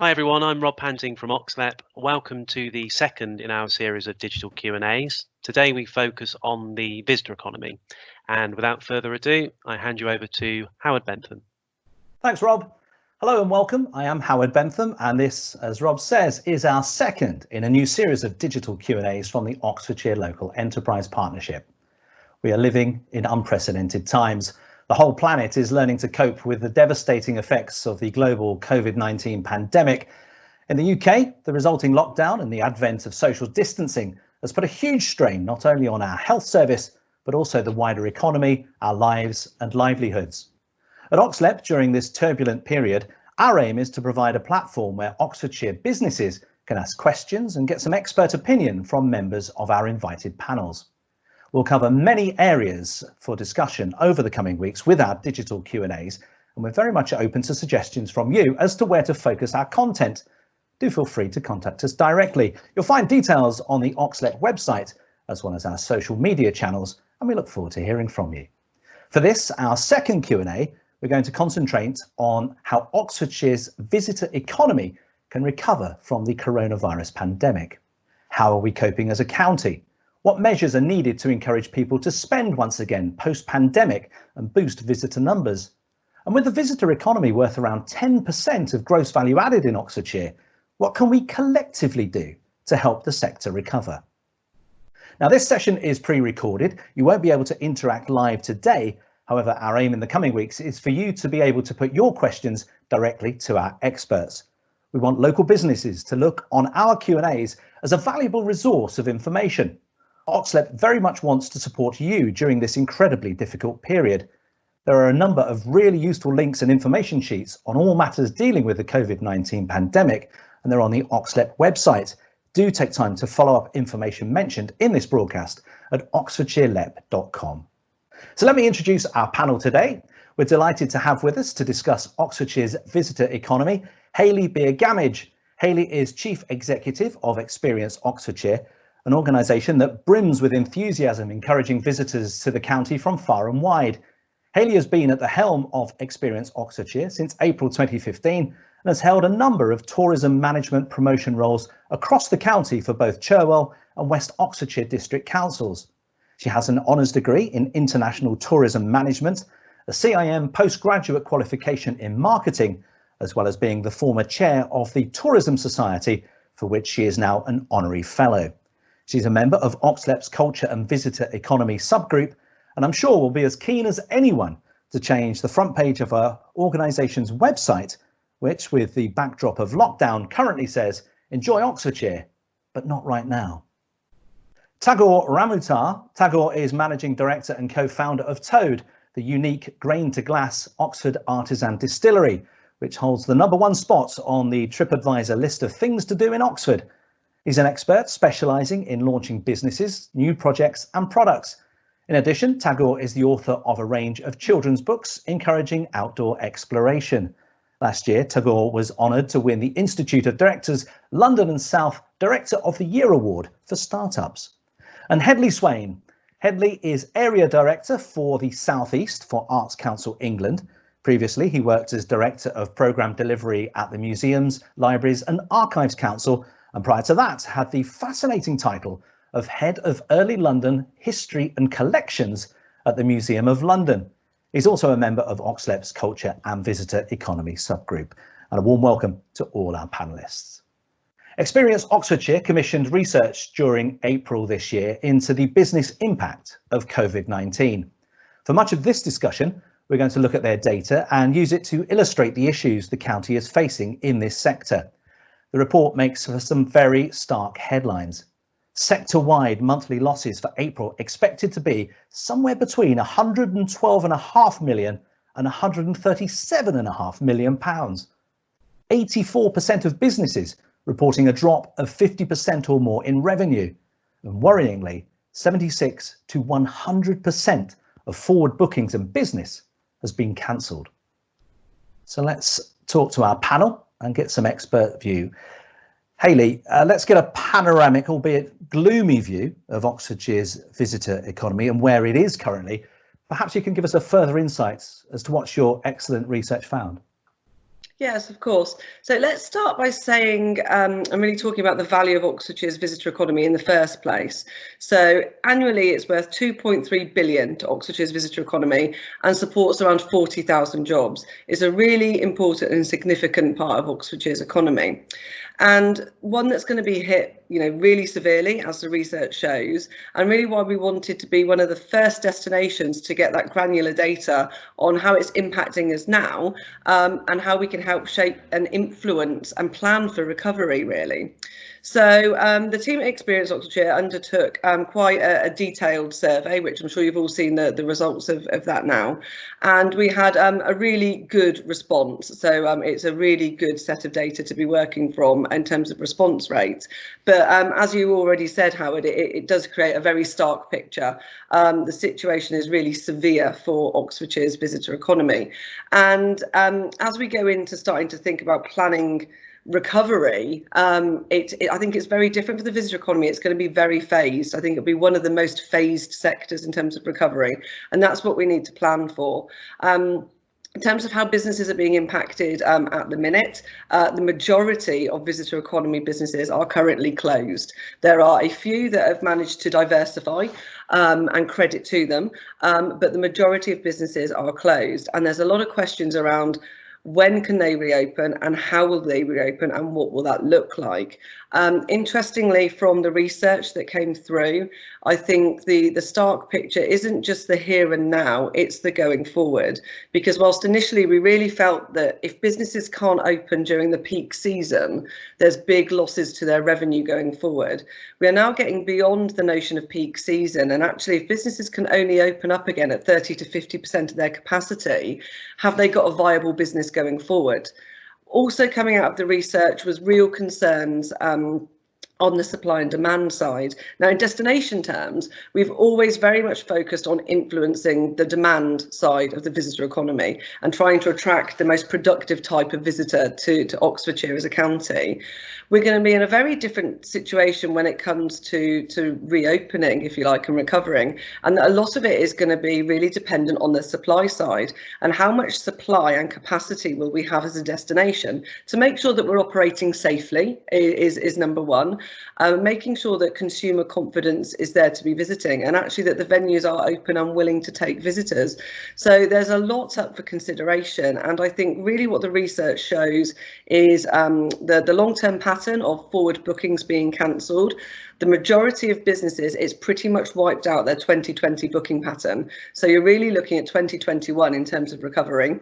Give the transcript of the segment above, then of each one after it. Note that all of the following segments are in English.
Hi everyone, I'm Rob Panting from OxLEP. Welcome to the second in our series of digital Q&As. Today we focus on the visitor economy. And without further ado, I hand you over to Howard Bentham. Thanks, Rob. Hello and welcome. I am Howard Bentham, and this, as Rob says, is our second in a new series of digital Q&As from the Oxfordshire Local Enterprise Partnership. We are living in unprecedented times. The whole planet is learning to cope with the devastating effects of the global COVID-19 pandemic. In the UK, the resulting lockdown and the advent of social distancing has put a huge strain not only on our health service, but also the wider economy, our lives and livelihoods. At OxLEP, during this turbulent period, our aim is to provide a platform where Oxfordshire businesses can ask questions and get some expert opinion from members of our invited panels. We'll cover many areas for discussion over the coming weeks with our digital Q&As, and we're very much open to suggestions from you as to where to focus our content. Do feel free to contact us directly. You'll find details on the OxLEP website, as well as our social media channels, and we look forward to hearing from you. For this, our second Q&A, we're going to concentrate on how Oxfordshire's visitor economy can recover from the coronavirus pandemic. How are we coping as a county? What measures are needed to encourage people to spend once again post-pandemic and boost visitor numbers? And with the visitor economy worth around 10% of gross value added in Oxfordshire, what can we collectively do to help the sector recover? Now, this session is pre-recorded. You won't be able to interact live today. However, our aim in the coming weeks is for you to be able to put your questions directly to our experts. We want local businesses to look on our Q&As as a valuable resource of information. OxLEP very much wants to support you during this incredibly difficult period. There are a number of really useful links and information sheets on all matters dealing with the COVID-19 pandemic, and they're on the OxLEP website. Do take time to follow up information mentioned in this broadcast at oxfordshirelep.com. So let me introduce our panel today. We're delighted to have with us to discuss Oxfordshire's visitor economy, Hayley Beer-Gamage. Hayley is Chief Executive of Experience Oxfordshire, an organisation that brims with enthusiasm, encouraging visitors to the county from far and wide. Hayley has been at the helm of Experience Oxfordshire since April 2015 and has held a number of tourism management promotion roles across the county for both Cherwell and West Oxfordshire district councils. She has an honours degree in international tourism management, a CIM postgraduate qualification in marketing, as well as being the former chair of the Tourism Society, for which she is now an honorary fellow. She's a member of OxLEP's Culture and Visitor Economy subgroup, and I'm sure will be as keen as anyone to change the front page of our organisation's website, which, with the backdrop of lockdown, currently says, "Enjoy Oxfordshire, but not right now." Tagore Ramoutar. Tagore is Managing Director and co-founder of Toad, the unique grain-to-glass Oxford Artisan Distillery, which holds the #1 spot on the TripAdvisor list of things to do in Oxford. He's an expert specialising in launching businesses, new projects and products. In addition, Tagore is the author of a range of children's books encouraging outdoor exploration. Last year, Tagore was honoured to win the Institute of Directors London and South Director of the Year Award for Startups. And Hedley Swain. Hedley is Area Director for the South East for Arts Council England. Previously, he worked as Director of Programme Delivery at the Museums, Libraries and Archives Council, and prior to that had the fascinating title of Head of Early London History and Collections at the Museum of London. He's also a member of OxLEP's Culture and Visitor Economy subgroup. And a warm welcome to all our panellists. Experience Oxfordshire commissioned research during April this year into the business impact of COVID-19. For much of this discussion, we're going to look at their data and use it to illustrate the issues the county is facing in this sector. The report makes for some very stark headlines. Sector-wide monthly losses for April expected to be somewhere between £112.5 million and £137.5 million. 84% of businesses reporting a drop of 50% or more in revenue. And worryingly, 76 to 100% of forward bookings and business has been cancelled. So let's talk to our panel and get some expert view. Hayley, let's get a panoramic, albeit gloomy view of Oxfordshire's visitor economy and where it is currently. Perhaps you can give us a further insights as to what your excellent research found. Yes, of course. So let's start by saying I'm really talking about the value of Oxfordshire's visitor economy in the first place. So annually it's worth 2.3 billion to Oxfordshire's visitor economy and supports around 40,000 jobs. It's a really important and significant part of Oxfordshire's economy. And one that's going to be hit, really severely, as the research shows, and really why we wanted to be one of the first destinations to get that granular data on how it's impacting us now, and how we can help shape and influence and plan for recovery, really. So the team at Experience Oxfordshire undertook quite a detailed survey, which I'm sure you've all seen the results of that now. And we had a really good response. So it's a really good set of data to be working from in terms of response rates. But as you already said, Howard, it does create a very stark picture. The situation is really severe for Oxfordshire's visitor economy. And as we go into starting to think about planning recovery, I think it's very different for the visitor economy. It's going to be very phased. I think it'll be one of the most phased sectors in terms of recovery, and that's what we need to plan for. In terms of how businesses are being impacted at the minute, the majority of visitor economy businesses are currently closed. There are a few that have managed to diversify, and credit to them, but the majority of businesses are closed, and there's a lot of questions around when can they reopen and how will they reopen and what will that look like? Interestingly, from the research that came through, I think the stark picture isn't just the here and now, it's the going forward. Because whilst initially we really felt that if businesses can't open during the peak season, there's big losses to their revenue going forward. We are now getting beyond the notion of peak season, and actually if businesses can only open up again at 30 to 50% of their capacity, have they got a viable business going forward? Also coming out of the research was real concerns on the supply and demand side. Now, in destination terms, we've always very much focused on influencing the demand side of the visitor economy and trying to attract the most productive type of visitor to Oxfordshire as a county. We're going to be in a very different situation when it comes to reopening, if you like, and recovering. And a lot of it is going to be really dependent on the supply side and how much supply and capacity will we have as a destination to make sure that we're operating safely is number one. Making sure that consumer confidence is there to be visiting, and actually that the venues are open and willing to take visitors. So there's a lot up for consideration, and I think really what the research shows is the long-term pattern of forward bookings being cancelled. The majority of businesses, it's pretty much wiped out their 2020 booking pattern. So you're really looking at 2021 in terms of recovery,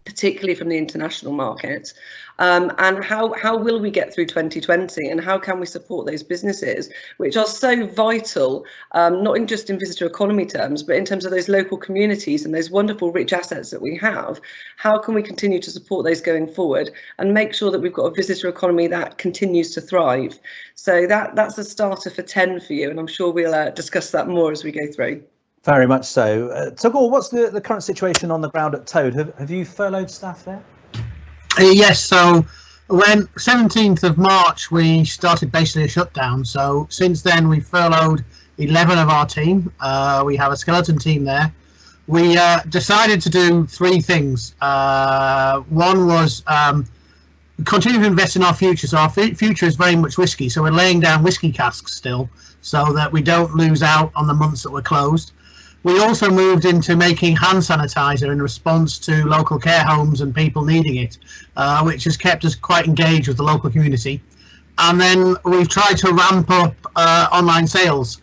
particularly from the international market. And how will we get through 2020, and how can we support those businesses which are so vital, not just in visitor economy terms, but in terms of those local communities and those wonderful rich assets that we have? How can we continue to support those going forward and make sure that we've got a visitor economy that continues to thrive? So that's a starter for 10 for you, and I'm sure we'll discuss that more as we go through. Very much so. Tagore, what's the current situation on the ground at Toad? Have you furloughed staff there? Yes, so when 17th of March we started basically a shutdown, so since then we furloughed 11 of our team. We have a skeleton team there. We decided to do three things. One was continue to invest in our future. So our future is very much whiskey, so we're laying down whiskey casks still so that we don't lose out on the months that we're closed. We also moved into making hand sanitizer in response to local care homes and people needing it, which has kept us quite engaged with the local community. And then we've tried to ramp up online sales.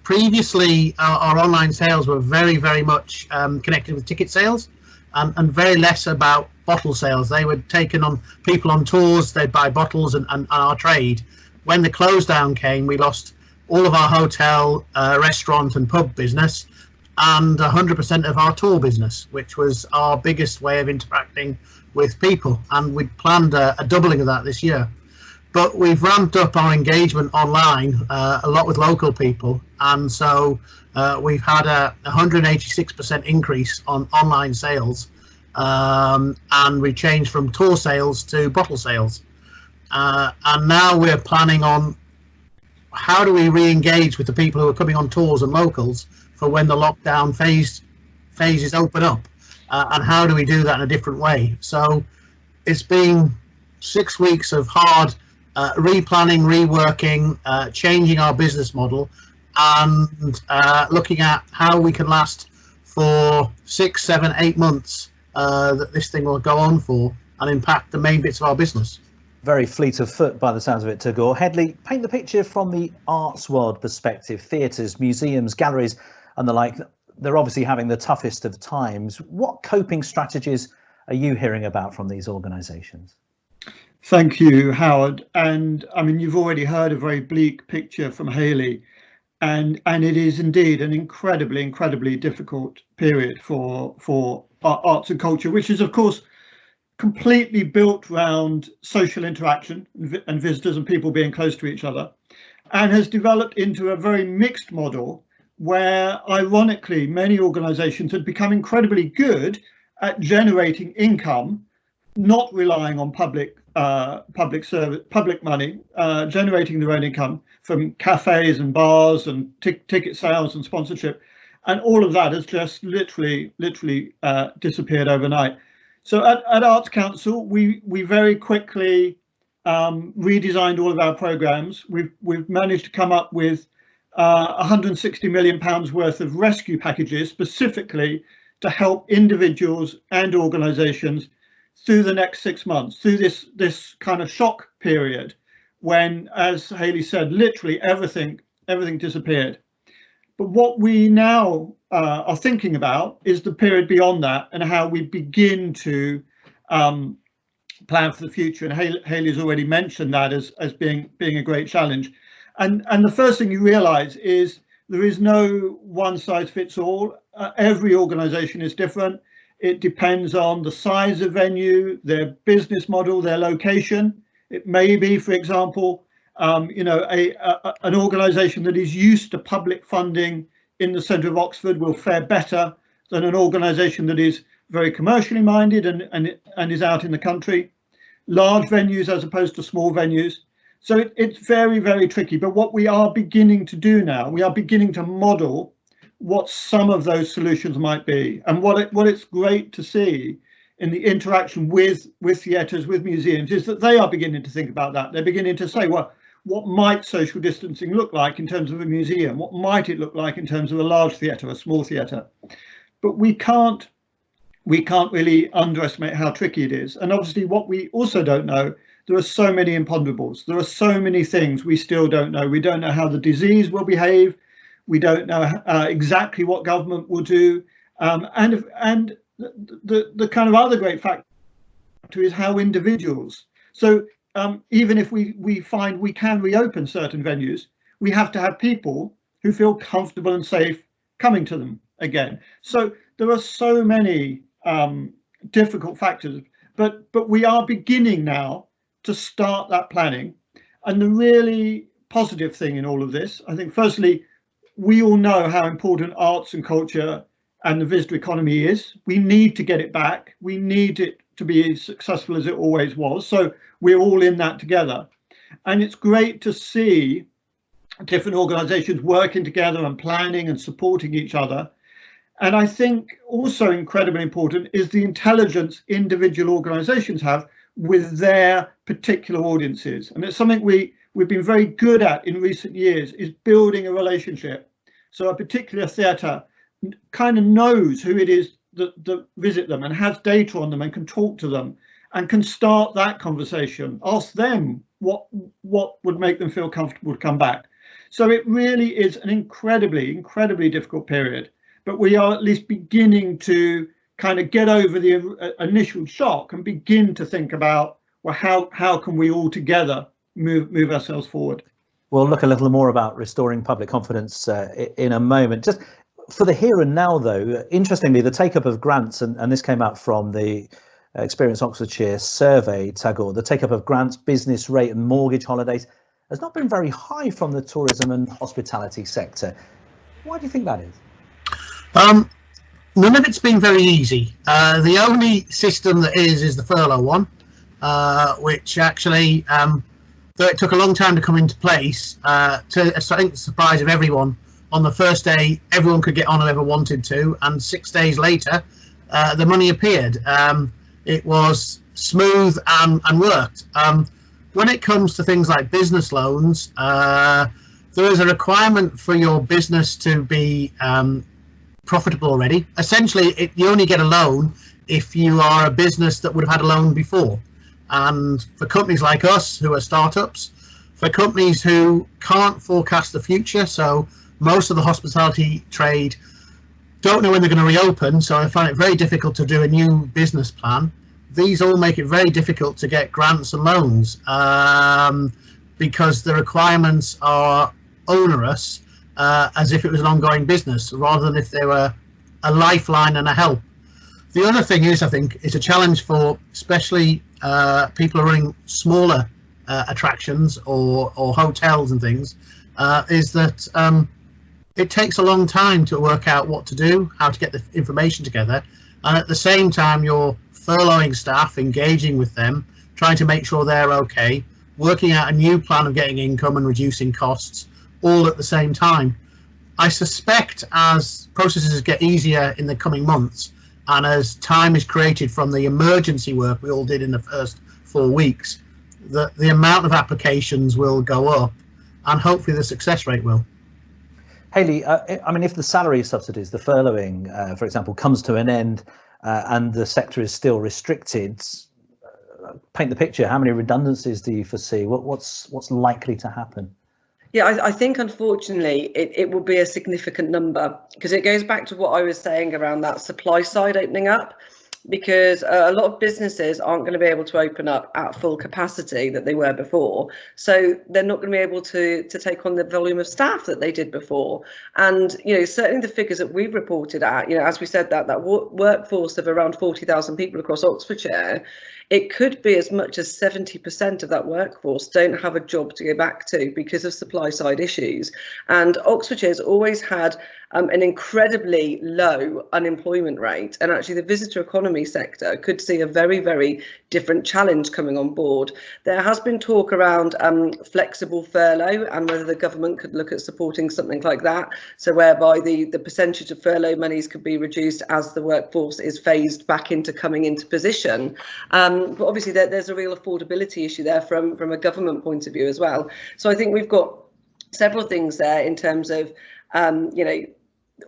Previously, our online sales were very, very much connected with ticket sales and very less about bottle sales. They were taken on people on tours, they'd buy bottles and our trade. When the close down came, we lost all of our hotel, restaurant and pub business and 100% of our tour business, which was our biggest way of interacting with people. And we'd planned a doubling of that this year. But we've ramped up our engagement online a lot with local people. And so we've had a 186% increase on online sales. And we changed from tour sales to bottle sales. And now we're planning on how do we re-engage with the people who are coming on tours and locals for when the lockdown phases open up, and how do we do that in a different way? So it's been 6 weeks of hard replanning, reworking, changing our business model, and looking at how we can last for 6, 7, 8 months that this thing will go on for and impact the main bits of our business. Very fleet of foot by the sounds of it, Tagore. Hedley, paint the picture from the arts world perspective. Theatres, museums, galleries and the like, they're obviously having the toughest of times. What coping strategies are you hearing about from these organisations? Thank you, Howard. And I mean, you've already heard a very bleak picture from Hayley, and it is indeed an incredibly difficult period for arts and culture, which is, of course, completely built around social interaction and visitors and people being close to each other, and has developed into a very mixed model where, ironically, many organisations had become incredibly good at generating income, not relying on public money, generating their own income from cafes and bars and ticket sales and sponsorship, and all of that has just literally disappeared overnight. So at Arts Council, we very quickly redesigned all of our programmes. We've managed to come up with £160 million worth of rescue packages specifically to help individuals and organisations through the next 6 months, through this kind of shock period when, as Hayley said, literally everything disappeared. But what we now are thinking about is the period beyond that and how we begin to plan for the future. And Hayley's already mentioned that as being a great challenge. And the first thing you realise is there is no one size fits all. Every organisation is different. It depends on the size of venue, their business model, their location. It may be, for example, an organisation that is used to public funding in the centre of Oxford will fare better than an organisation that is very commercially minded and is out in the country. Large venues as opposed to small venues. So it's very tricky. But what we are beginning to do now, we are beginning to model what some of those solutions might be. And what it's great to see in the interaction with theatres, with museums, is that they are beginning to think about that. They're beginning to say, well, what might social distancing look like in terms of a museum? What might it look like in terms of a large theatre, a small theatre? But we can't really underestimate how tricky it is. And obviously what we also don't know, there are so many imponderables. There are so many things we still don't know. We don't know how the disease will behave. We don't know exactly what government will do. And the kind of other great factor is how individuals. So even if we find we can reopen certain venues, we have to have people who feel comfortable and safe coming to them again. So there are so many difficult factors, but we are beginning now to start that planning. And the really positive thing in all of this, I think, firstly, we all know how important arts and culture and the visitor economy is. We need to get it back. We need it to be as successful as it always was. So we're all in that together. And it's great to see different organisations working together and planning and supporting each other. And I think also incredibly important is the intelligence individual organisations have with their particular audiences. And it's something we've been very good at in recent years, is building a relationship. So a particular theatre kind of knows who it is that visit them and has data on them and can talk to them and can start that conversation, ask them what would make them feel comfortable to come back. So it really is an incredibly difficult period, but we are at least beginning to kind of get over the initial shock and begin to think about, well, how can we all together move ourselves forward? We'll look a little more about restoring public confidence in a moment. Just for the here and now, though, interestingly, the take-up of grants, and this came out from the Experience Oxfordshire survey, Tagore, the take-up of grants, business rate and mortgage holidays has not been very high from the tourism and hospitality sector. Why do you think that is? None of it's been very easy. The only system that is the furlough one, which actually, though it took a long time to come into place, to I think the surprise of everyone, on the first day everyone could get on whoever wanted to, and 6 days later the money appeared. It was smooth and worked. When it comes to things like business loans, there is a requirement for your business to be profitable already. Essentially, you only get a loan if you are a business that would have had a loan before. And for companies like us who are startups, for companies who can't forecast the future, so most of the hospitality trade don't know when they're going to reopen, so I find it very difficult to do a new business plan. These all make it very difficult to get grants and loans because the requirements are onerous, as if it was an ongoing business rather than if they were a lifeline and a help. The other thing is, I think, it's a challenge for especially people who are running smaller attractions or hotels and things, is that it takes a long time to work out what to do, how to get the information together, and at the same time you're furloughing staff, engaging with them, trying to make sure they're okay, working out a new plan of getting income and reducing costs, all at the same time. I suspect as processes get easier in the coming months, and as time is created from the emergency work we all did in the first 4 weeks, that the amount of applications will go up, and hopefully the success rate will. Hayley, I mean, if the salary subsidies, the furloughing, for example, comes to an end and the sector is still restricted, paint the picture. How many redundancies do you foresee? What's likely to happen? Yeah, I think unfortunately it will be a significant number, because it goes back to what I was saying around that supply side opening up, because a lot of businesses aren't going to be able to open up at full capacity that they were before. So they're not going to be able to take on the volume of staff that they did before. And, you know, certainly the figures that we've reported at, you know, as we said, that workforce of around 40,000 people across Oxfordshire, it could be as much as 70% of that workforce don't have a job to go back to because of supply side issues. And Oxfordshire's always had an incredibly low unemployment rate, and actually the visitor economy sector could see a very, very different challenge coming on board. There has been talk around flexible furlough and whether the government could look at supporting something like that, so whereby the percentage of furlough monies could be reduced as the workforce is phased back into coming into position. But obviously there's a real affordability issue there from a government point of view as well. So I think we've got several things there in terms of, you know,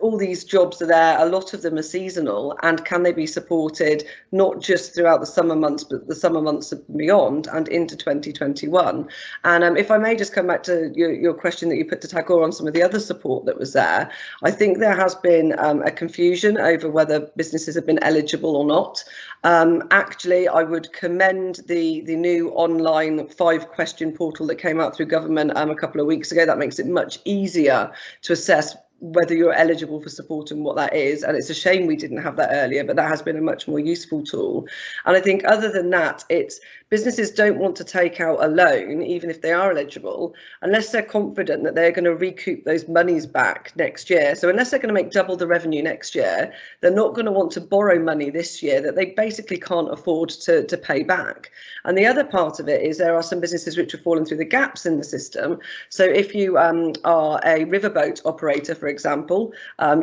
all these jobs are there, a lot of them are seasonal, and can they be supported not just throughout the summer months but the summer months beyond and into 2021. And if I may just come back to your question that you put to Tagore on some of the other support that was there, I think there has been a confusion over whether businesses have been eligible or not. Actually, I would commend the new online 5-question portal that came out through government a couple of weeks ago. That makes it much easier to assess whether you're eligible for support and what that is. And it's a shame we didn't have that earlier, but that has been a much more useful tool. And I think other than that, it's businesses don't want to take out a loan, even if they are eligible, unless they're confident that they're going to recoup those monies back next year. So unless they're going to make double the revenue next year, they're not going to want to borrow money this year that they basically can't afford to pay back. And the other part of it is there are some businesses which have fallen through the gaps in the system. So if you are a riverboat operator, for example,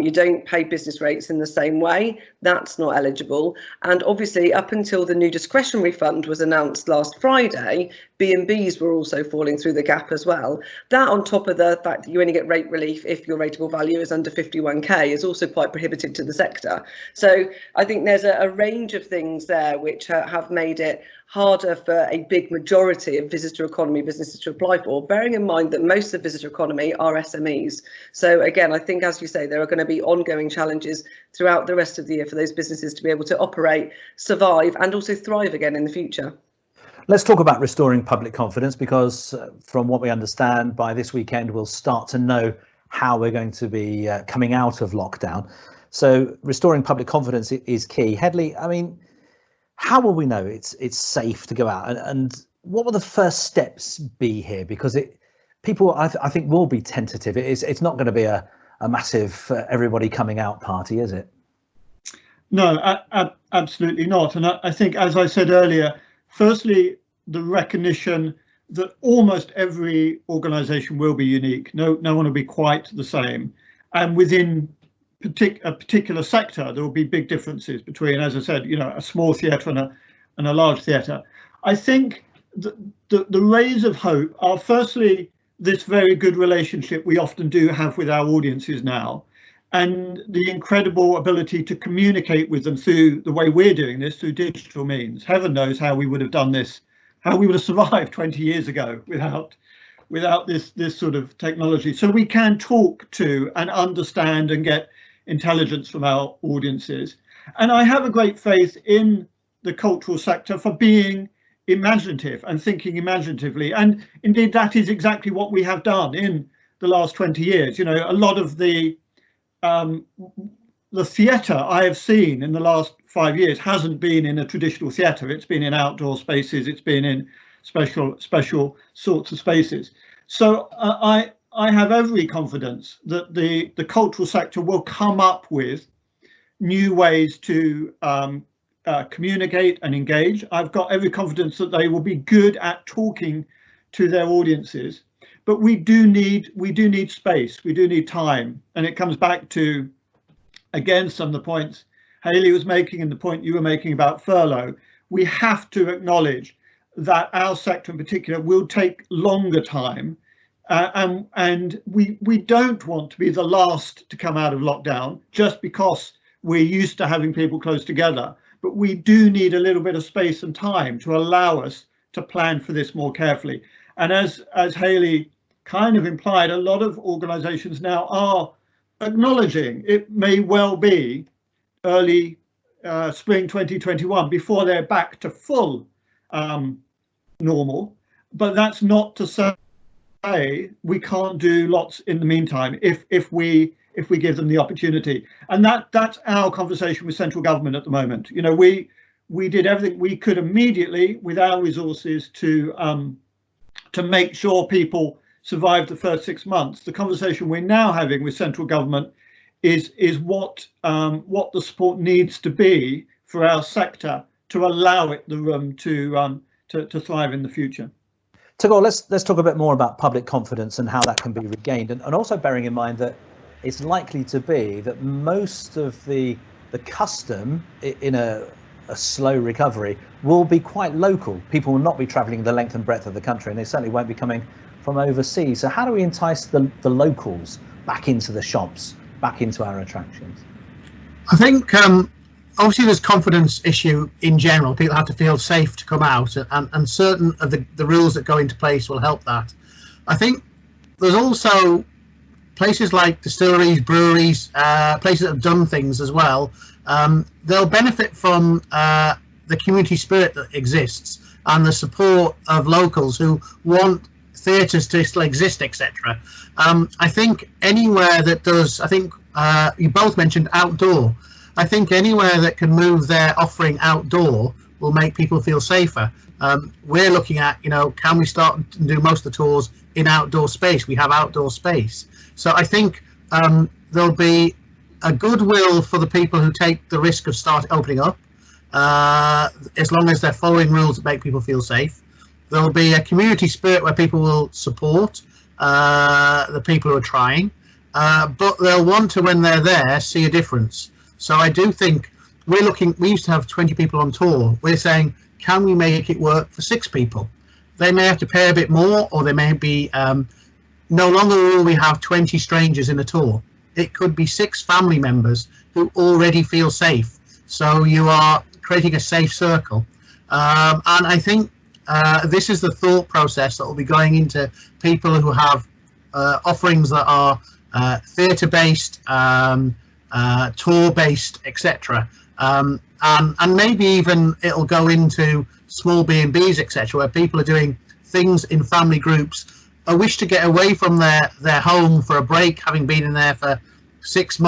you don't pay business rates in the same way, that's not eligible. And obviously up until the new discretionary fund was announced last Friday, B&Bs were also falling through the gap as well. That, on top of the fact that you only get rate relief if your rateable value is under 51k, is also quite prohibitive to the sector. So I think there's a range of things there which have made it harder for a big majority of visitor economy businesses to apply for, bearing in mind that most of visitor economy are SMEs. So again, I think, as you say, there are going to be ongoing challenges throughout the rest of the year for those businesses to be able to operate, survive, and also thrive again in the future. Let's talk about restoring public confidence, because from what we understand, by this weekend we'll start to know how we're going to be coming out of lockdown. So restoring public confidence is key. Hedley, I mean, how will we know it's safe to go out, and what will the first steps be here? Because people, I think, will be tentative. It's not going to be a massive everybody coming out party, is it? No, absolutely not. And I think, as I said earlier, firstly, the recognition that almost every organisation will be unique. No one will be quite the same, and within a particular sector there will be big differences between, as I said, you know, a small theatre and a large theatre. I think the rays of hope are firstly this very good relationship we often do have with our audiences now, and the incredible ability to communicate with them through the way we're doing this, through digital means. Heaven knows how we would have done this, how we would have survived 20 years ago without this sort of technology. So we can talk to and understand and get intelligence from our audiences. And I have a great faith in the cultural sector for being imaginative and thinking imaginatively. And indeed, that is exactly what we have done in the last 20 years. You know, a lot of the theatre I have seen in the last 5 years hasn't been in a traditional theatre. It's been in outdoor spaces. It's been in special sorts of spaces. So I have every confidence that the cultural sector will come up with new ways to communicate and engage. I've got every confidence that they will be good at talking to their audiences. But we do need space, we do need time. And it comes back to, again, some of the points Hayley was making and the point you were making about furlough. We have to acknowledge that our sector in particular will take longer time. And we don't want to be the last to come out of lockdown just because we're used to having people close together. But we do need a little bit of space and time to allow us to plan for this more carefully. And as Hayley kind of implied, a lot of organisations now are acknowledging it may well be early spring 2021 before they're back to full normal. But that's not to say we can't do lots in the meantime if we give them the opportunity. And that's our conversation with central government at the moment. You know, we did everything we could immediately with our resources to make sure people survived the first 6 months. The conversation we're now having with central government is what the support needs to be for our sector to allow it the room to thrive in the future. Tagore, let's talk a bit more about public confidence and how that can be regained, and also bearing in mind that it's likely to be that most of the custom in a slow recovery will be quite local. People will not be travelling the length and breadth of the country, and they certainly won't be coming from overseas. So how do we entice the locals back into the shops, back into our attractions? I think obviously there's confidence issue in general. People have to feel safe to come out, and certain of the rules that go into place will help that. I think there's also places like distilleries, breweries, places that have done things as well. They'll benefit from the community spirit that exists and the support of locals who want theatres to still exist, etc. I think anywhere that does, I think you both mentioned outdoor. I think anywhere that can move their offering outdoor will make people feel safer. We're looking at, you know, can we start and do most of the tours in outdoor space? We have outdoor space. So I think there'll be a goodwill for the people who take the risk of opening up, as long as they're following rules that make people feel safe. There'll be a community spirit where people will support the people who are trying, but they'll want to, when they're there, see a difference. So I do think we used to have 20 people on tour. We're saying, can we make it work for 6 people? They may have to pay a bit more, or they may be, no longer will we have 20 strangers in a tour. It could be 6 family members who already feel safe. So you are creating a safe circle. And I think this is the thought process that will be going into people who have offerings that are theatre-based, tour-based, etc. And maybe even it'll go into small B&Bs, etc., where people are doing things in family groups, a wish to get away from their home for a break, having been in there for 6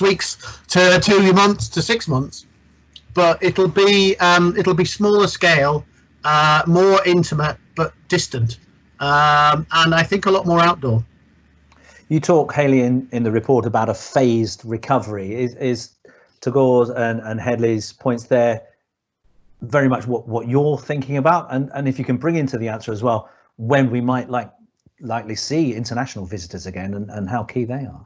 weeks to 2 months to 6 months. But it'll be smaller scale, more intimate but distant, and I think a lot more outdoor. You talk, Hayley, in the report about a phased recovery. Is Tagore's and Hedley's points there very much what you're thinking about? And if you can bring into the answer as well, when we might likely see international visitors again, and how key they are.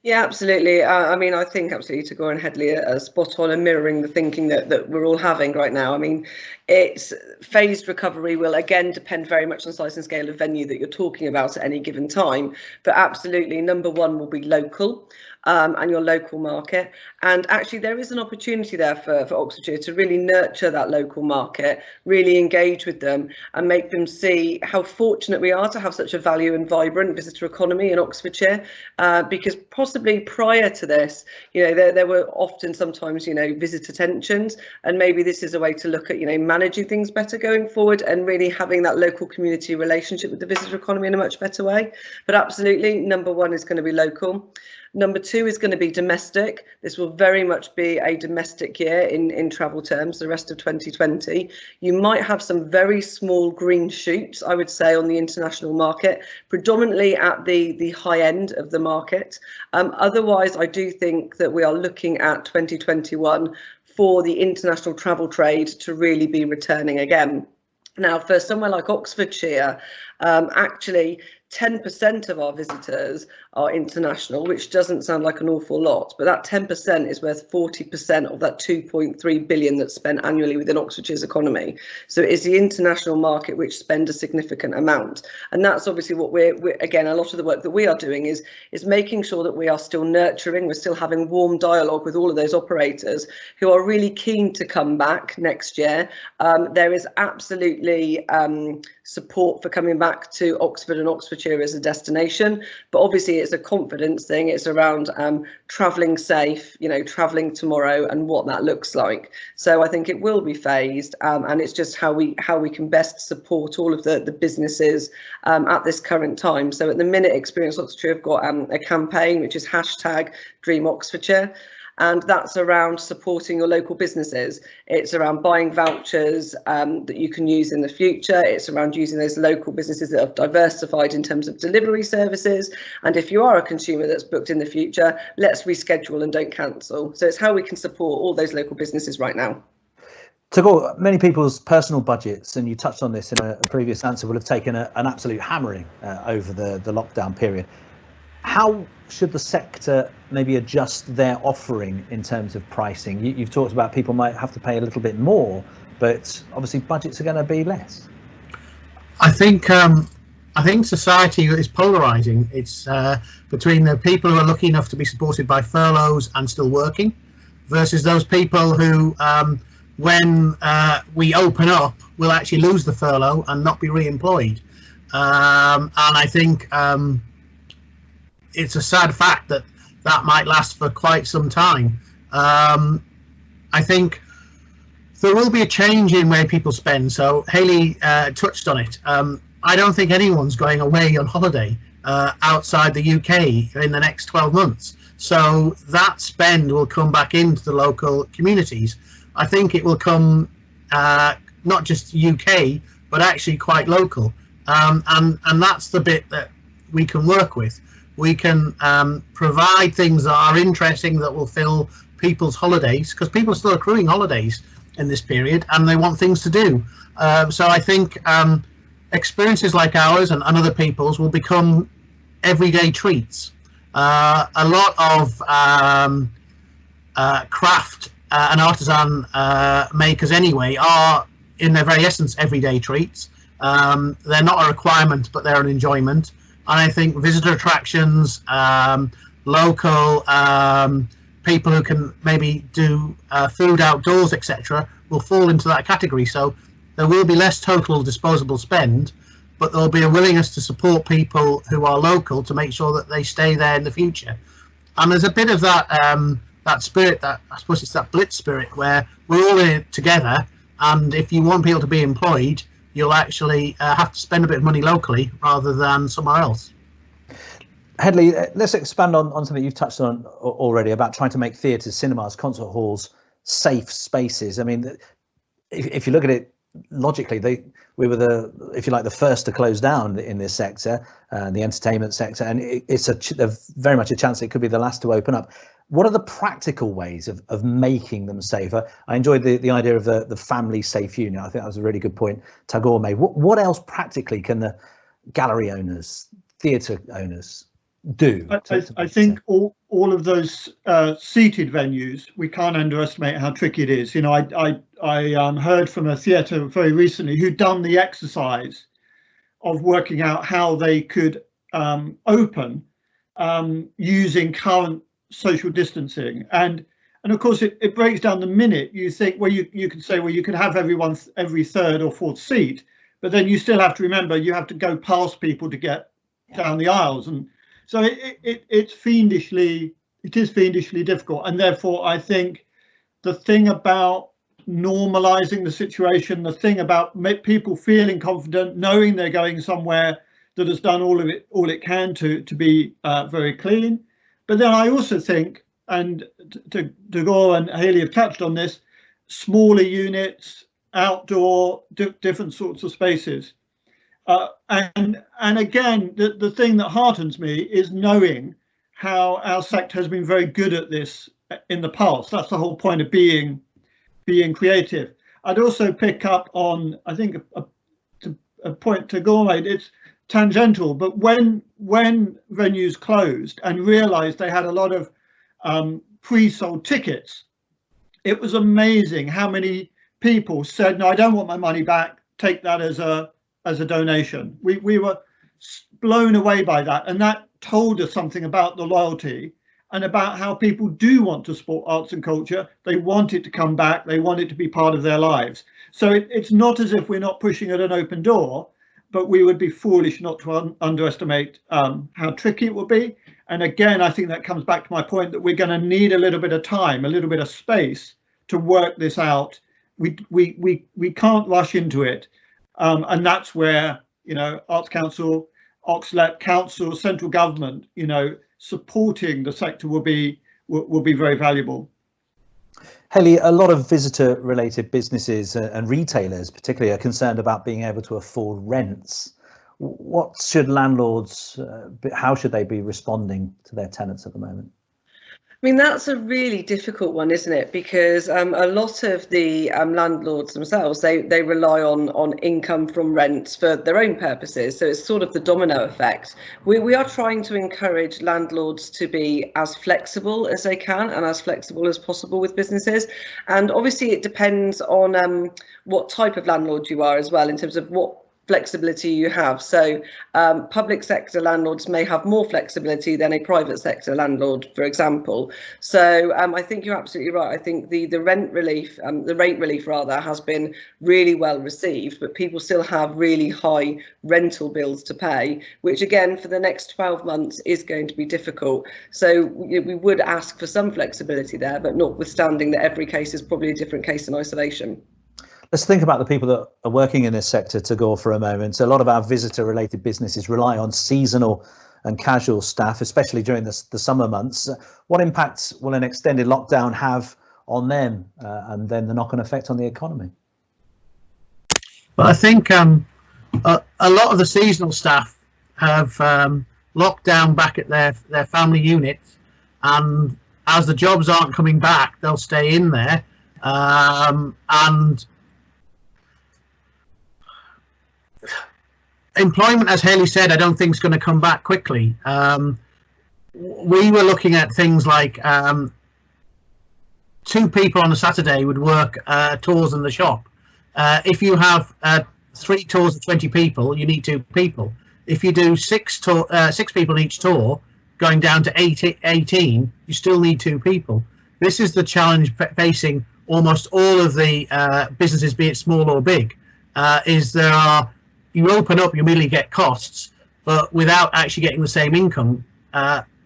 Yeah, absolutely. I mean, I think absolutely Tagore and Hedley are spot on and mirroring the thinking that we're all having right now. I mean, it's phased recovery will again depend very much on size and scale of venue that you're talking about at any given time. But absolutely, number one will be local. And your local market. And actually there is an opportunity there for Oxfordshire to really nurture that local market, really engage with them and make them see how fortunate we are to have such a value and vibrant visitor economy in Oxfordshire, because possibly prior to this, you know, there were often sometimes, you know, visitor tensions, and maybe this is a way to look at, you know, managing things better going forward and really having that local community relationship with the visitor economy in a much better way. But absolutely, number one is going to be local. Number two is going to be domestic. This will very much be a domestic year in travel terms, the rest of 2020. You might have some very small green shoots, I would say, on the international market, predominantly at the high end of the market. Otherwise, I do think that we are looking at 2021 for the international travel trade to really be returning again. Now, for somewhere like Oxfordshire, actually 10% of our visitors are international, which doesn't sound like an awful lot, but that 10% is worth 40% of that 2.3 billion that's spent annually within Oxfordshire's economy. So it is the international market which spend a significant amount. And that's obviously what we're again, a lot of the work that we are doing is making sure that we are still nurturing, we're still having warm dialogue with all of those operators who are really keen to come back next year. There is absolutely support for coming back to Oxford and Oxfordshire as a destination, but obviously it's a confidence thing. It's around travelling safe, you know, travelling tomorrow and what that looks like. So I think it will be phased, and it's just how we can best support all of the businesses at this current time. So at the minute, Experience Oxfordshire have got a campaign which is #DreamOxfordshire. And that's around supporting your local businesses. It's around buying vouchers that you can use in the future. It's around using those local businesses that have diversified in terms of delivery services. And if you are a consumer that's booked in the future, let's reschedule and don't cancel. So it's how we can support all those local businesses right now. Tagore, many people's personal budgets, and you touched on this in a previous answer, will have taken an absolute hammering over the lockdown period. How should the sector maybe adjust their offering in terms of pricing? You've talked about people might have to pay a little bit more, but obviously budgets are going to be less. I think society is polarising. It's between the people who are lucky enough to be supported by furloughs and still working, versus those people who, when we open up, will actually lose the furlough and not be re-employed. And I think it's a sad fact that might last for quite some time. I think there will be a change in where people spend. So Hayley touched on it. I don't think anyone's going away on holiday outside the UK in the next 12 months. So that spend will come back into the local communities. I think it will come not just UK, but actually quite local. And that's the bit that we can work with. We can provide things that are interesting, that will fill people's holidays, because people are still accruing holidays in this period and they want things to do. So I think experiences like ours and other people's will become everyday treats. A lot of craft and artisan makers anyway are in their very essence everyday treats. They're not a requirement, but they're an enjoyment. And I think visitor attractions, local people who can maybe do food outdoors, etc., will fall into that category. So there will be less total disposable spend, but there'll be a willingness to support people who are local to make sure that they stay there in the future. And there's a bit of that that spirit, that I suppose it's that blitz spirit, where we're all in it together. And if you want people to be employed, you'll actually have to spend a bit of money locally rather than somewhere else. Hedley, let's expand on something you've touched on already about trying to make theatres, cinemas, concert halls safe spaces. I mean, if you look at it logically, we were if you like, the first to close down in this sector, the entertainment sector, and it's very much a chance it could be the last to open up. What are the practical ways of making them safer? I enjoyed the idea of the family safe unit. I think that was a really good point Tagore made. What else practically can the gallery owners, theatre owners do? I think all of those seated venues, we can't underestimate how tricky it is. You know, I heard from a theatre very recently who'd done the exercise of working out how they could open using current social distancing, and of course it breaks down the minute. You think, well, you can say, well, you can have everyone every third or fourth seat, but then you still have to remember you have to go past people to get down the aisles, and so it's fiendishly difficult. And therefore I think the thing about normalizing the situation, the thing about people feeling confident, knowing they're going somewhere that has done all it can to be very clean. But then I also think, and Tagore and Hayley have touched on this, smaller units, outdoor, different sorts of spaces. And again, the thing that heartens me is knowing how our sector has been very good at this in the past. That's the whole point of being creative. I'd also pick up on, I think, a point Tagore made. It's tangential, but when venues closed and realized they had a lot of pre-sold tickets, it was amazing how many people said, no, I don't want my money back, take that as a donation. We were blown away by that, and that told us something about the loyalty and about how people do want to support arts and culture. They want it to come back, they want it to be part of their lives. So it's not as if we're not pushing at an open door, but we would be foolish not to underestimate how tricky it will be. And again, I think that comes back to my point that we're going to need a little bit of time, a little bit of space to work this out. We can't rush into it, and that's where, you know, Arts Council, OxLEP, council, central government, you know, supporting the sector will be very valuable. Hayley, a lot of visitor-related businesses and retailers particularly are concerned about being able to afford rents. What should landlords, how should they be responding to their tenants at the moment? I mean, that's a really difficult one, isn't it? Because a lot of the landlords themselves, they rely on income from rents for their own purposes. So it's sort of the domino effect. We are trying to encourage landlords to be as flexible as they can and as flexible as possible with businesses. And obviously it depends on what type of landlord you are as well, in terms of what flexibility you have. So public sector landlords may have more flexibility than a private sector landlord, for example. So I think you're absolutely right. I think the rent relief, the rate relief rather, has been really well received, but people still have really high rental bills to pay, which again for the next 12 months is going to be difficult. So we would ask for some flexibility there, but notwithstanding that every case is probably a different case in isolation. Let's think about the people that are working in this sector, Tagore, for a moment. A lot of our visitor-related businesses rely on seasonal and casual staff, especially during the summer months. What impacts will an extended lockdown have on them and then the knock-on effect on the economy? Well, I think a lot of the seasonal staff have locked down back at their family units, and as the jobs aren't coming back, they'll stay in there. And employment, as Hayley said, I don't think is going to come back quickly. We were looking at things like 2 people on a Saturday would work tours in the shop. If you have 3 tours of 20 people, you need 2 people. If you do 6 people in each tour, going down to 18, you still need 2 people. This is the challenge facing almost all of the businesses, be it small or big, is you open up, you immediately get costs, but without actually getting the same income.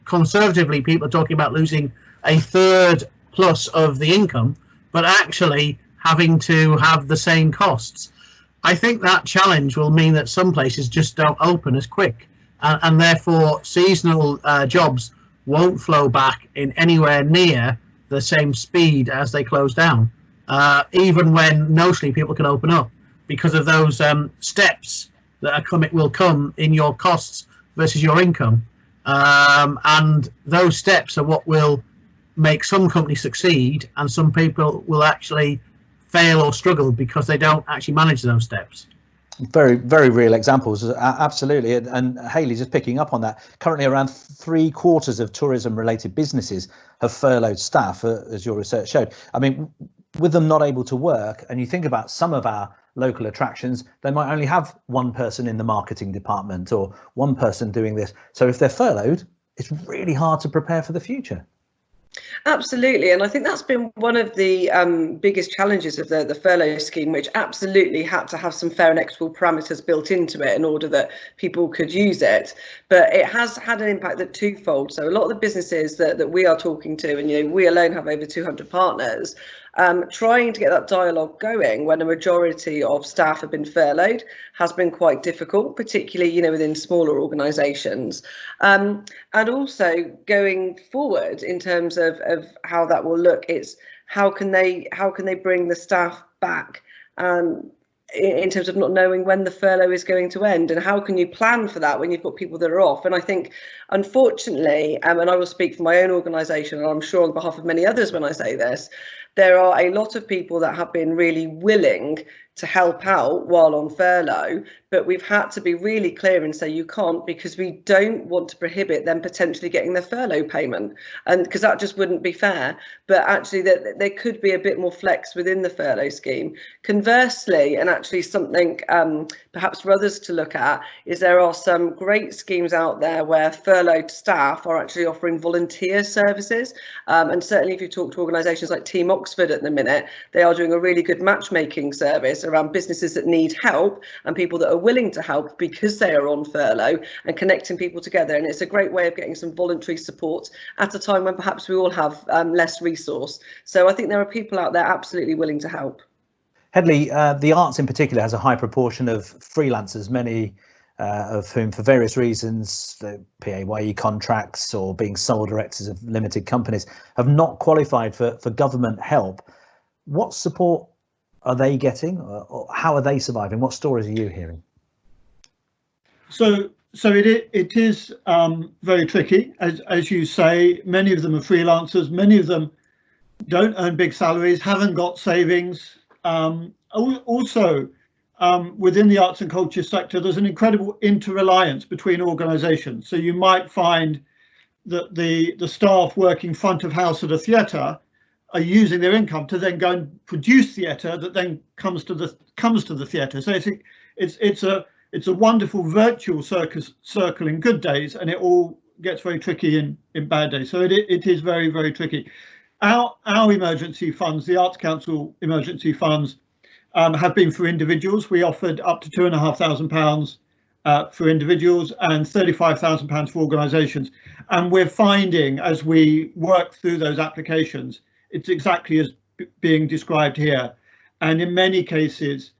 Conservatively, people are talking about losing a third plus of the income, but actually having to have the same costs. I think that challenge will mean that some places just don't open as quick, and therefore seasonal jobs won't flow back in anywhere near the same speed as they close down, even when notionally people can open up, because of those steps that will come in your costs versus your income. And those steps are what will make some companies succeed, and some people will actually fail or struggle because they don't actually manage those steps. Very, very real examples, absolutely. And Hayley, just picking up on that, currently around 3/4 of tourism-related businesses have furloughed staff, as your research showed. I mean, with them not able to work, and you think about some of our local attractions, they might only have one person in the marketing department or one person doing this. So if they're furloughed, it's really hard to prepare for the future. Absolutely, and I think that's been one of the biggest challenges of the furlough scheme, which absolutely had to have some fair and equitable parameters built into it in order that people could use it. But it has had an impact that's twofold. So a lot of the businesses that we are talking to, and we alone have over 200 partners, trying to get that dialogue going when a majority of staff have been furloughed has been quite difficult, particularly within smaller organisations. And also going forward in terms of how that will look, it's how can they bring the staff back in terms of not knowing when the furlough is going to end, and how can you plan for that when you've got people that are off? And I think, unfortunately, and I will speak for my own organisation, and I'm sure on behalf of many others when I say this, there are a lot of people that have been really willing to help out while on furlough, but we've had to be really clear and say you can't, because we don't want to prohibit them potentially getting their furlough payment, and because that just wouldn't be fair. But actually there could be a bit more flex within the furlough scheme. Conversely, and actually something perhaps for others to look at, is there are some great schemes out there where furloughed staff are actually offering volunteer services, and certainly if you talk to organisations like Team Oxford at the minute, they are doing a really good matchmaking service around businesses that need help and people that are willing to help because they are on furlough, and connecting people together. And it's a great way of getting some voluntary support at a time when perhaps we all have less resource. So I think there are people out there absolutely willing to help. Hedley, the arts in particular has a high proportion of freelancers, many of whom, for various reasons, PAYE contracts or being sole directors of limited companies, have not qualified for government help. What support are they getting, or how are they surviving? What stories are you hearing? So it is very tricky, as you say. Many of them are freelancers. Many of them don't earn big salaries, haven't got savings. Also, within the arts and culture sector, there's an incredible interreliance between organisations. So you might find that the staff working front of house at a theatre are using their income to then go and produce theatre that then comes to the theatre. So it's a wonderful virtual circle in good days, and it all gets very tricky in bad days. So it is very, very tricky. Our emergency funds, the Arts Council emergency funds, have been for individuals. We offered up to £2,500 for individuals and £35,000 for organisations. And we're finding, as we work through those applications, it's exactly as being described here. And in many cases,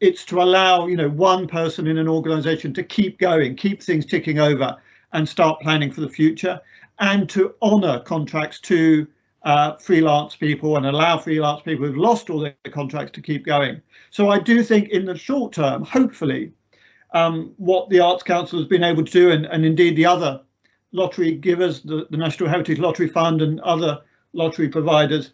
it's to allow one person in an organisation to keep going, keep things ticking over, and start planning for the future, and to honour contracts to freelance people and allow freelance people who've lost all their contracts to keep going. So I do think in the short term, hopefully, what the Arts Council has been able to do, and indeed the other lottery givers, the National Heritage Lottery Fund and other lottery providers,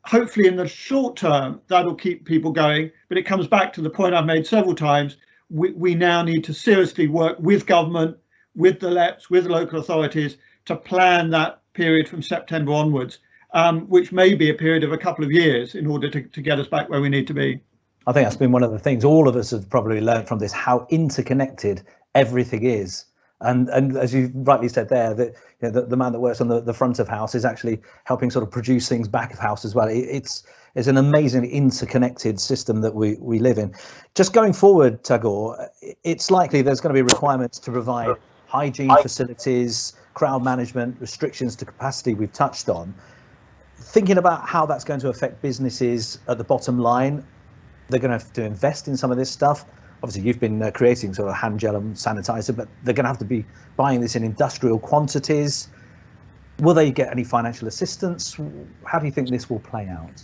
hopefully in the short term that'll keep people going. But it comes back to the point I've made several times. We now need to seriously work with government, with the LEPs, with the local authorities to plan that period from September onwards, which may be a period of a couple of years in order to get us back where we need to be. I think that's been one of the things all of us have probably learned from this, how interconnected everything is. And as you rightly said there, that the man that works on the front of house is actually helping sort of produce things back of house as well. It's an amazingly interconnected system that we live in. Just going forward, Tagore, it's likely there's going to be requirements to provide hygiene facilities, crowd management, restrictions to capacity we've touched on. Thinking about how that's going to affect businesses at the bottom line, they're going to have to invest in some of this stuff. Obviously, you've been creating sort of hand gel and sanitizer, but they're going to have to be buying this in industrial quantities. Will they get any financial assistance? How do you think this will play out?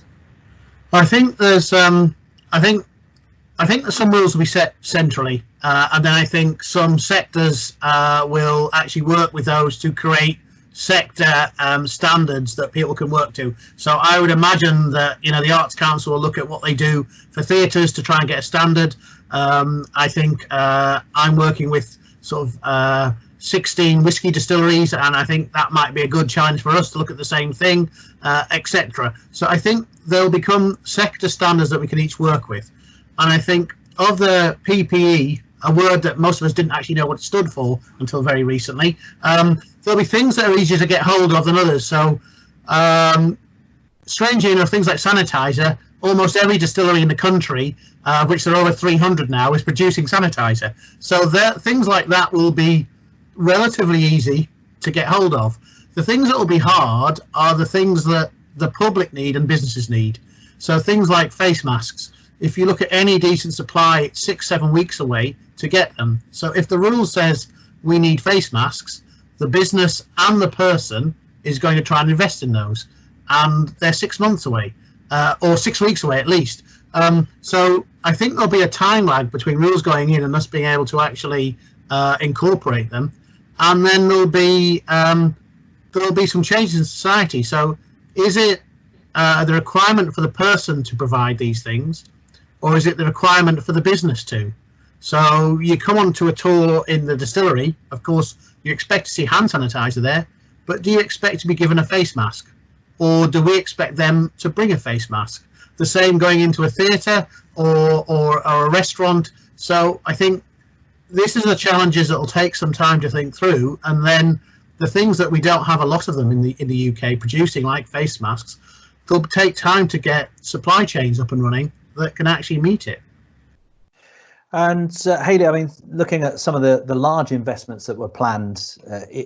I think there's I think that some rules will be set centrally, and then I think some sectors will actually work with those to create sector standards that people can work to. So I would imagine that, you know, the Arts Council will look at what they do for theatres to try and get a standard. I think I'm working with sort of 16 whisky distilleries, and I think that might be a good challenge for us to look at the same thing, etc. So I think there'll become sector standards that we can each work with. And I think of the PPE, a word that most of us didn't actually know what it stood for until very recently, there'll be things that are easier to get hold of than others. So strangely enough, things like sanitizer, almost every distillery in the country, which there are over 300 now, is producing sanitizer. So things like that will be relatively easy to get hold of. The things that will be hard are the things that the public need and businesses need. So things like face masks. If you look at any decent supply, it's 6-7 weeks away to get them. So if the rule says we need face masks, the business and the person is going to try and invest in those, and they're 6 months away, or 6 weeks away at least. So I think there'll be a time lag between rules going in and us being able to actually incorporate them, and then there'll be some changes in society. So is it the requirement for the person to provide these things, or is it the requirement for the business to? So you come onto a tour in the distillery, of course, you expect to see hand sanitizer there, but do you expect to be given a face mask? Or do we expect them to bring a face mask? The same going into a theatre or a restaurant. So I think this is the challenges that will take some time to think through, and then the things that we don't have a lot of them in the UK producing, like face masks, they'll take time to get supply chains up and running that can actually meet it. And Hayley, I mean, looking at some of the large investments that were planned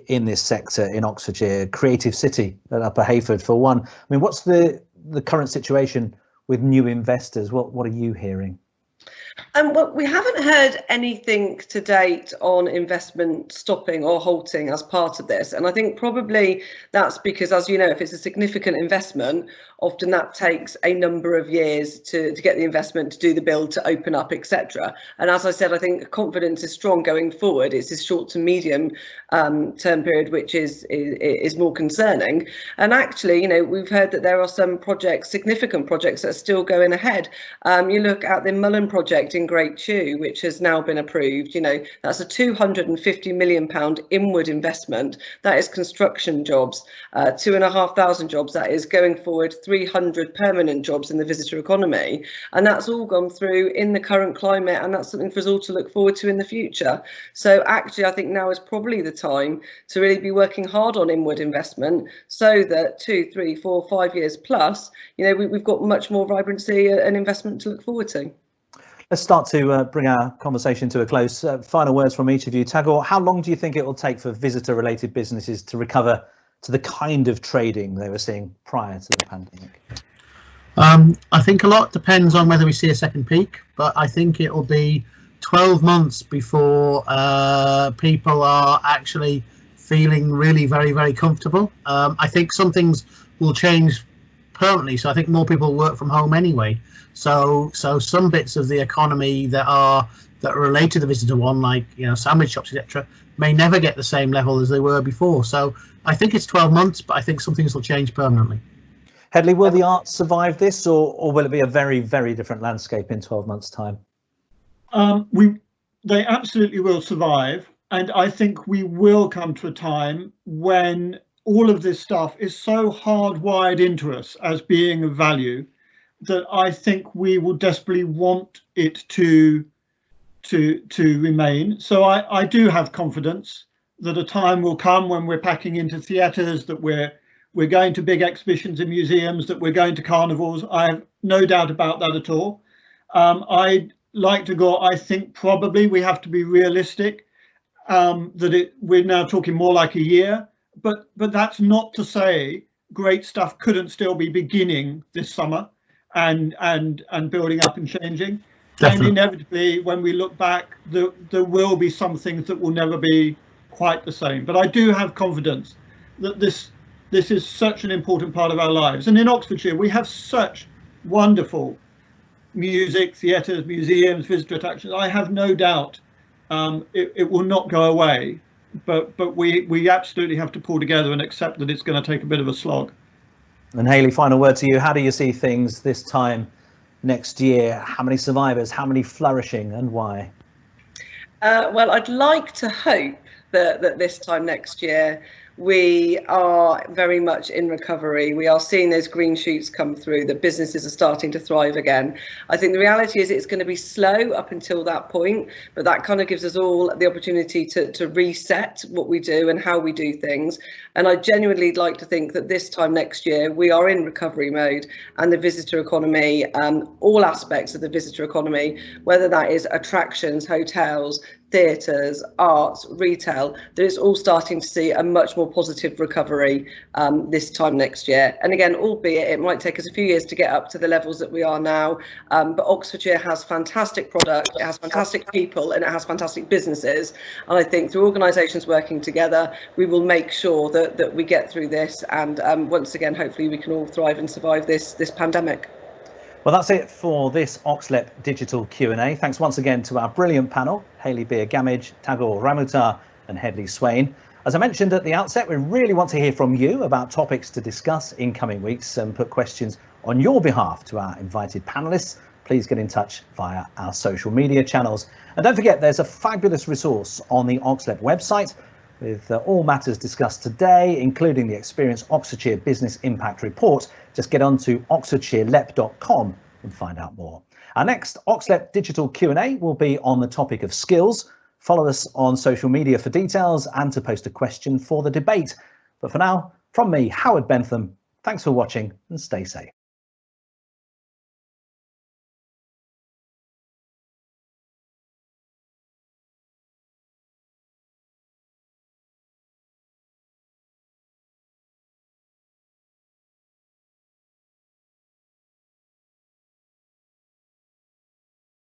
in this sector in Oxfordshire, Creative City at Upper Hayford for one. I mean, what's the current situation with new investors? What are you hearing? Well, we haven't heard anything to date on investment stopping or halting as part of this. And I think probably that's because, as you know, if it's a significant investment, often that takes a number of years to get the investment, to do the build, to open up, etc. And as I said, I think confidence is strong going forward. It's this short to medium term period which is more concerning. And actually, you know, we've heard that there are some projects, significant projects, that are still going ahead. You look at the Mullen project in Great Chew, which has now been approved. You know, that's a £250 million inward investment. That is construction jobs, 2,500 jobs. That is going forward 300 permanent jobs in the visitor economy, and that's all gone through in the current climate, and that's something for us all to look forward to in the future. So actually, I think now is probably the time to really be working hard on inward investment, so that 2, 3, 4, 5 years plus, you know, we've got much more vibrancy and investment to look forward to. Let's start to bring our conversation to a close. Final words from each of you. Tagore, how long do you think it will take for visitor-related businesses to recover to the kind of trading they were seeing prior to the pandemic? I think a lot depends on whether we see a second peak, but I think it will be 12 months before people are actually feeling really very, very comfortable. I think some things will change permanently, so I think more people work from home anyway. So some bits of the economy that are related to visitor one, like, you know, sandwich shops, etc., may never get the same level as they were before. So I think it's 12 months, but I think some things will change permanently. Hedley, will the arts survive this, or will it be a very, very different landscape in 12 months' time? They absolutely will survive, and I think we will come to a time when all of this stuff is so hardwired into us as being of value that I think we will desperately want it to remain. So I do have confidence that a time will come when we're packing into theatres, that we're going to big exhibitions in museums, that we're going to carnivals. I have no doubt about that at all. Like Tagore, I think probably we have to be realistic, that we're now talking more like a year, but that's not to say great stuff couldn't still be beginning this summer and building up and changing. Definitely. And inevitably, when we look back, there will be some things that will never be quite the same. But I do have confidence that this is such an important part of our lives. And in Oxfordshire, we have such wonderful music, theatres, museums, visitor attractions. I have no doubt it will not go away, but we absolutely have to pull together and accept that it's going to take a bit of a slog. And Hayley, final word to you. How do you see things this time next year? How many survivors, how many flourishing, and why? Well, I'd like to hope that this time next year we are very much in recovery. We are seeing those green shoots come through, that businesses are starting to thrive again. I think the reality is it's going to be slow up until that point, but that kind of gives us all the opportunity to reset what we do and how we do things. And I genuinely like to think that this time next year we are in recovery mode, and the visitor economy, all aspects of the visitor economy, whether that is attractions, hotels, theatres, arts, retail, that it's all starting to see a much more positive recovery this time next year. And again, albeit it might take us a few years to get up to the levels that we are now, but Oxfordshire has fantastic product, it has fantastic people, and it has fantastic businesses. And I think through organisations working together, we will make sure that we get through this, and once again, hopefully we can all thrive and survive this pandemic. Well, that's it for this OxLEP Digital Q&A. Thanks once again to our brilliant panel, Hayley Beer-Gamage, Tagore Ramoutar and Hedley Swain. As I mentioned at the outset, we really want to hear from you about topics to discuss in coming weeks and put questions on your behalf to our invited panellists. Please get in touch via our social media channels. And don't forget, there's a fabulous resource on the OxLEP website with all matters discussed today, including the Experience Oxfordshire Business Impact Report. Just get on to oxfordshirelep.com and find out more. Our next OxLEP Digital Q&A will be on the topic of skills. Follow us on social media for details and to post a question for the debate. But for now, from me, Howard Bentham, thanks for watching and stay safe.